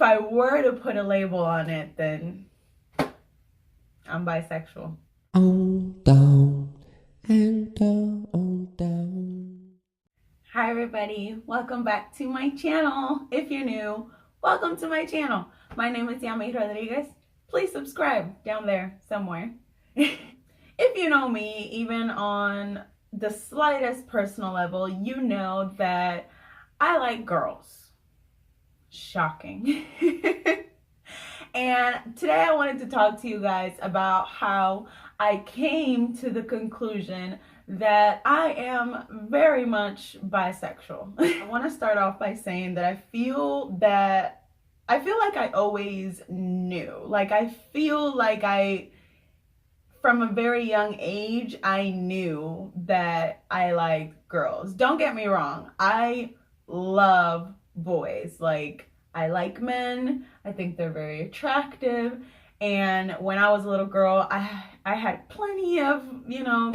I were to put a label on it, then I'm bisexual. On down and on down. Hi everybody, welcome back to my channel. If you're new, welcome to my channel. My name is Yami Rodriguez. Please subscribe down there somewhere. If you know me, even on the slightest personal level, you know that I like girls. Shocking. And today I wanted to talk to you guys about how I came to the conclusion that I am very much bisexual. I want to start off by saying that I feel like I always knew. Like I feel like from a very young age, I knew that I liked girls. Don't get me wrong. I love boys. Like I like men. I think they're very attractive. And when I was a little girl, I had plenty of,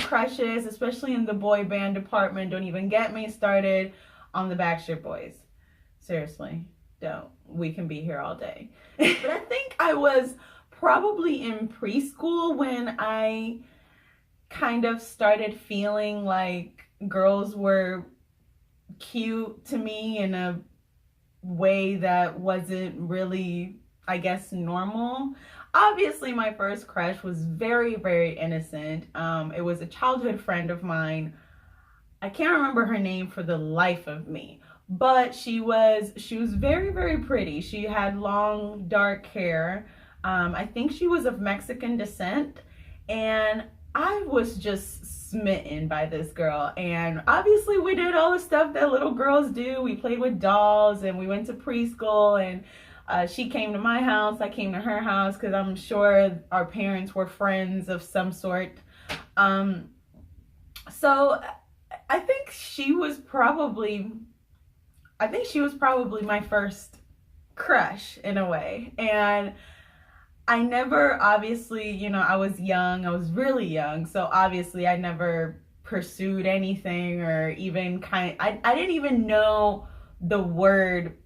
crushes, especially in the boy band department. Don't even get me started on the Backstreet Boys. Seriously, don't. We can be here all day. But I think I was probably in preschool when I kind of started feeling like girls were cute to me in a way that wasn't really, I guess, normal. Obviously, my first crush was very, very innocent. It was a childhood friend of mine. I can't remember her name for the life of me, but she was very, very pretty. She had long, dark hair. I think she was of Mexican descent, and I was just smitten by this girl. And obviously we did all the stuff that little girls do. We played with dolls and we went to preschool, and she came to my house, I came to her house, because I'm sure our parents were friends of some sort. So I think she was probably my first crush in a way. And I never, obviously, I was young, I was really young, so obviously I never pursued anything, or even I didn't even know the word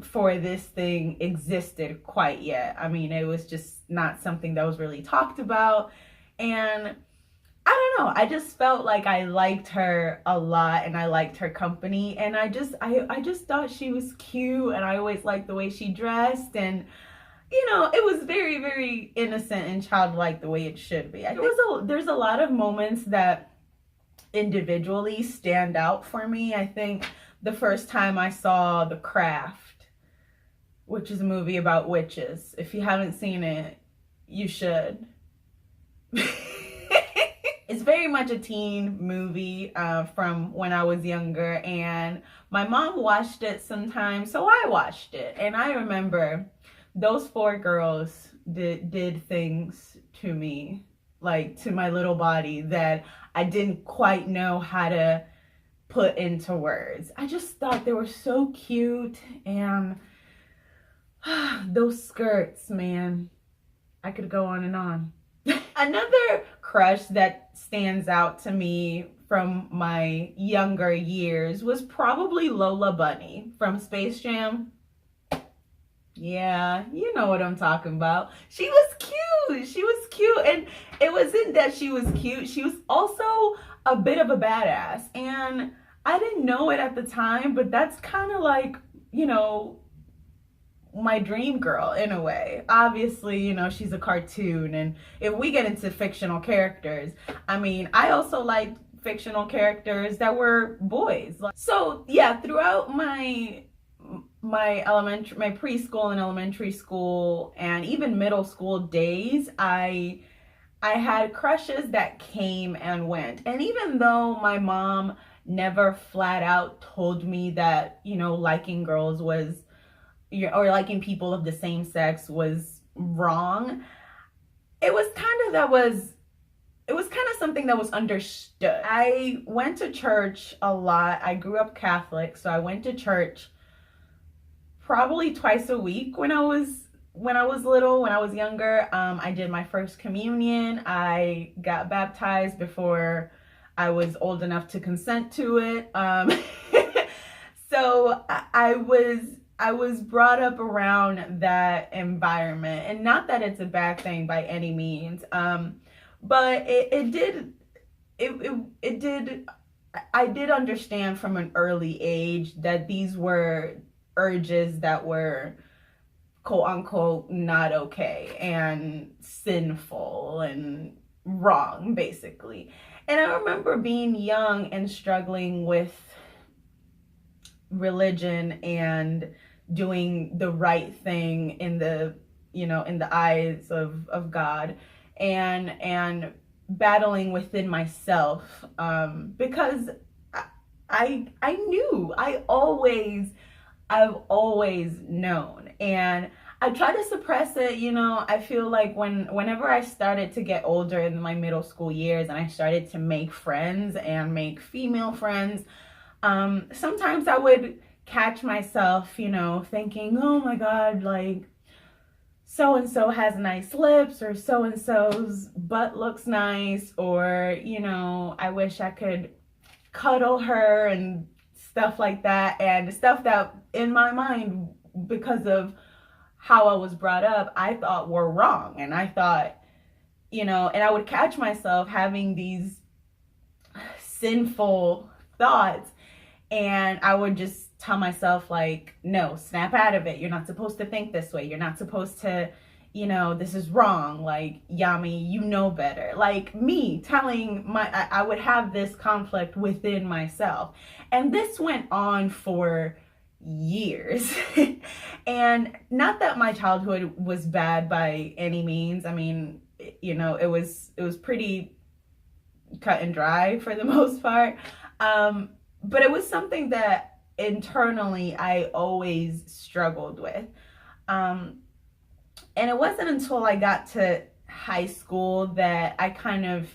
for this thing existed quite yet. I mean, it was just not something that was really talked about, and I don't know, I just felt like I liked her a lot, and I liked her company, and I just thought she was cute, and I always liked the way she dressed, and it was very, very innocent and childlike, the way it should be. There's a lot of moments that individually stand out for me. I think the first time I saw The Craft, which is a movie about witches. If you haven't seen it, you should. It's very much a teen movie from when I was younger, and my mom watched it sometimes, so I watched it. And I remember those four girls did things to me, like to my little body, that I didn't quite know how to put into words. I just thought they were so cute, and those skirts, man, I could go on and on. Another crush that stands out to me from my younger years was probably Lola Bunny from Space Jam. Yeah, you know what I'm talking about. She was cute, and it wasn't that she was cute, she was also a bit of a badass, and I didn't know it at the time, but that's kind of like, my dream girl in a way. Obviously, she's a cartoon, and if we get into fictional characters, I mean, I also like fictional characters that were boys. So yeah, throughout my preschool and elementary school and even middle school days, I had crushes that came and went. And even though my mom never flat out told me that, liking girls was, or liking people of the same sex was wrong, it was kind of something that was understood. I went to church a lot. I grew up Catholic, so I went to church probably twice a week when I was little, when I was younger. I did my first communion. I got baptized before I was old enough to consent to it. So I was I was brought up around that environment, and not that it's a bad thing by any means. But it did. I did understand from an early age that these were urges that were quote unquote not okay and sinful and wrong, basically. And I remember being young and struggling with religion and doing the right thing in the, in the eyes of God, and battling within myself, because I knew, I've always known, and I try to suppress it. I feel like whenever I started to get older in my middle school years and I started to make friends and make female friends, sometimes I would catch myself, thinking, oh my God, like so and so has nice lips, or so and so's butt looks nice, or, I wish I could cuddle her and stuff like that. And stuff that in my mind, because of how I was brought up, I thought were wrong. And I thought, and I would catch myself having these sinful thoughts, and I would just tell myself, like, no, snap out of it. You're not supposed to think this way. You're not supposed to, this is wrong. Like, Yami, you know better. Like, me telling I would have this conflict within myself. And this went on for years. And not that my childhood was bad by any means. I mean, it was pretty cut and dry for the most part. But it was something that internally I always struggled with. And it wasn't until I got to high school that I kind of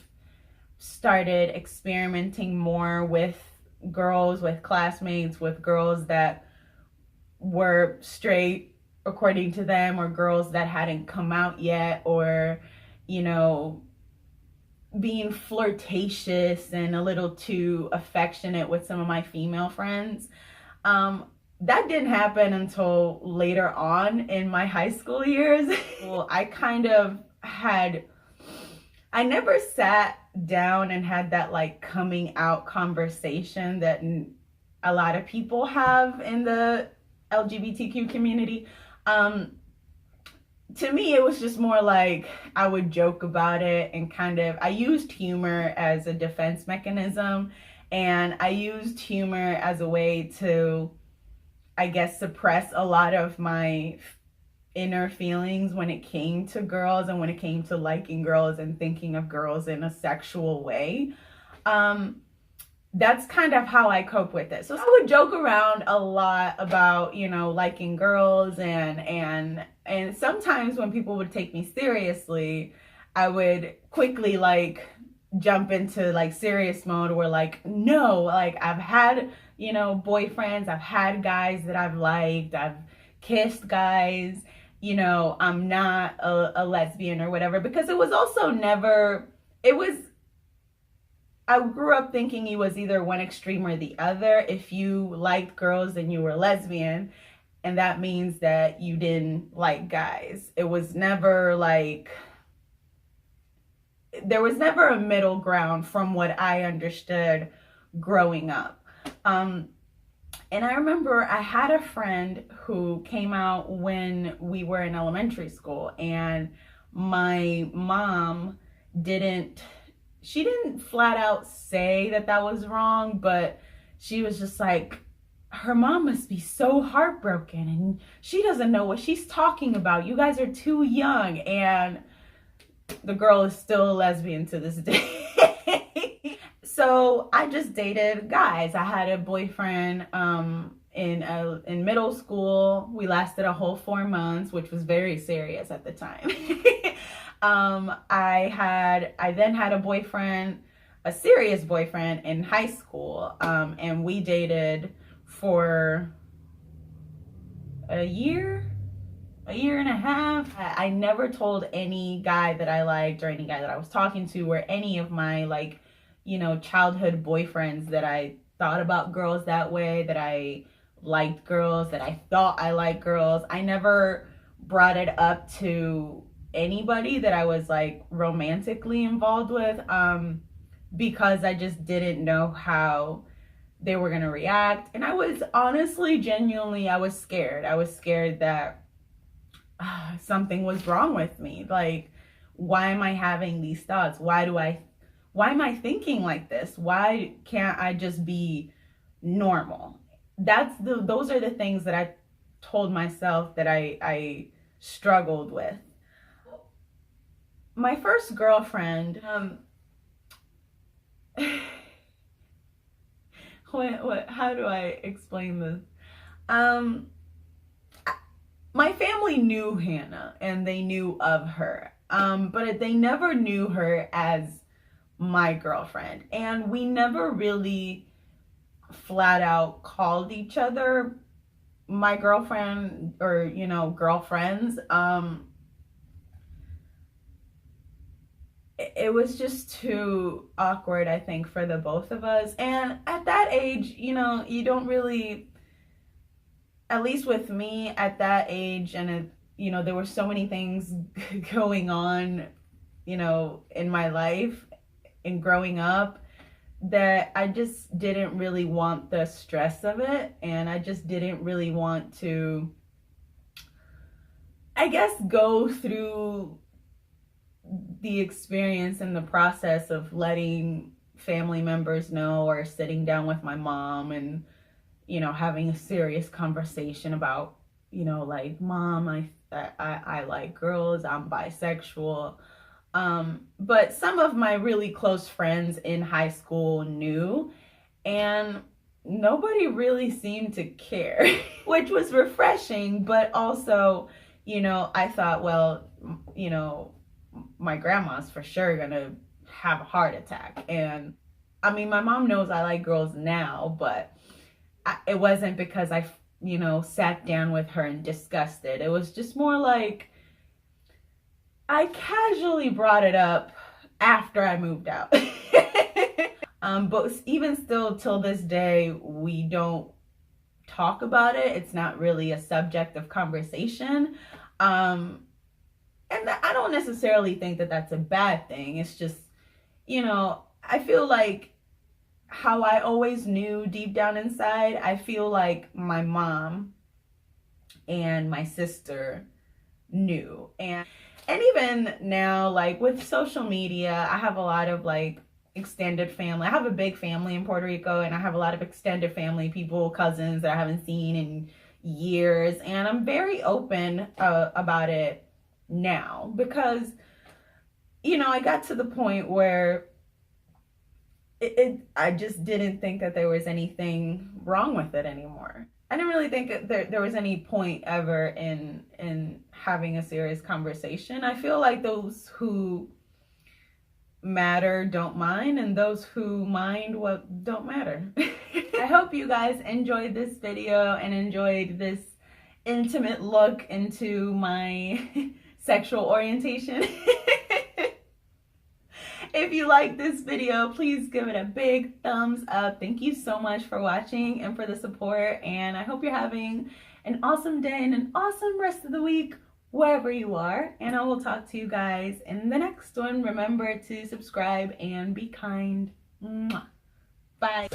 started experimenting more with girls, with classmates, with girls that were straight according to them, or girls that hadn't come out yet, or, being flirtatious and a little too affectionate with some of my female friends. That didn't happen until later on in my high school years. Well, I never sat down and had that like coming out conversation that a lot of people have in the LGBTQ community. To me, it was just more like I would joke about it, and I used humor as a defense mechanism, and I used humor as a way to, I guess, suppress a lot of my inner feelings when it came to girls and when it came to liking girls and thinking of girls in a sexual way. That's kind of how I cope with it. So I would joke around a lot about, liking girls, and sometimes when people would take me seriously, I would quickly like jump into like serious mode where like, no, like I've had, boyfriends, I've had guys that I've liked, I've kissed guys, I'm not a lesbian or whatever, because it was also never, I grew up thinking it was either one extreme or the other. If you liked girls, then you were lesbian, and that means that you didn't like guys. It was never like, there was never a middle ground from what I understood growing up. And I remember I had a friend who came out when we were in elementary school, and my mom didn't flat out say that was wrong, but she was just like, her mom must be so heartbroken and she doesn't know what she's talking about. You guys are too young. And the girl is still a lesbian to this day. So I just dated guys. I had a boyfriend in middle school. We lasted a whole 4 months, which was very serious at the time. I then had a boyfriend, a serious boyfriend, in high school, and we dated for a year and a half. I never told any guy that I liked, or any guy that I was talking to, or any of my childhood boyfriends that I thought about girls that way, that I liked girls, that I thought I liked girls. I never brought it up to anybody that I was like romantically involved with, because I just didn't know how they were gonna react. And I was honestly, genuinely, I was scared. I was scared that something was wrong with me. Like, why am I having these thoughts? Why am I thinking like this? Why can't I just be normal? Those are the things that I told myself that I struggled with. My first girlfriend, how do I explain this? My family knew Hannah and they knew of her, but they never knew her as my girlfriend. And we never really flat out called each other my girlfriend or, you know, girlfriends. It was just too awkward, I think, for the both of us. And at that age, you know, you don't really, at least with me at that age, and it, you know, there were so many things going on, you know, in my life and growing up, that I just didn't really want the stress of it. And I just didn't really want to, I guess, go through the experience and the process of letting family members know, or sitting down with my mom and, you know, having a serious conversation about, you know, like, Mom, I like girls, I'm bisexual. But some of my really close friends in high school knew, and nobody really seemed to care, which was refreshing. But also, you know, I thought, well, you know, my grandma's for sure gonna have a heart attack. And I mean, my mom knows I like girls now, but it wasn't because I, you know, sat down with her and discussed it. It was just more like I casually brought it up after I moved out. But even still, till this day, we don't talk about it. It's not really a subject of conversation. And I don't necessarily think that that's a bad thing. It's just, you know, I feel like how I always knew deep down inside, I feel like my mom and my sister knew. And even now, like with social media, I have a lot of like extended family. I have a big family in Puerto Rico, and I have a lot of extended family, people, cousins that I haven't seen in years. And I'm very open about it now, because, you know, I got to the point where I just didn't think that there was anything wrong with it anymore. I didn't really think that there was any point ever in having a serious conversation. I feel like those who matter don't mind, and those who mind what don't matter. I hope you guys enjoyed this video and enjoyed this intimate look into my sexual orientation. If you like this video, please give it a big thumbs up. Thank you so much for watching and for the support. And I hope you're having an awesome day and an awesome rest of the week, wherever you are. And I will talk to you guys in the next one. Remember to subscribe and be kind. Mwah. Bye.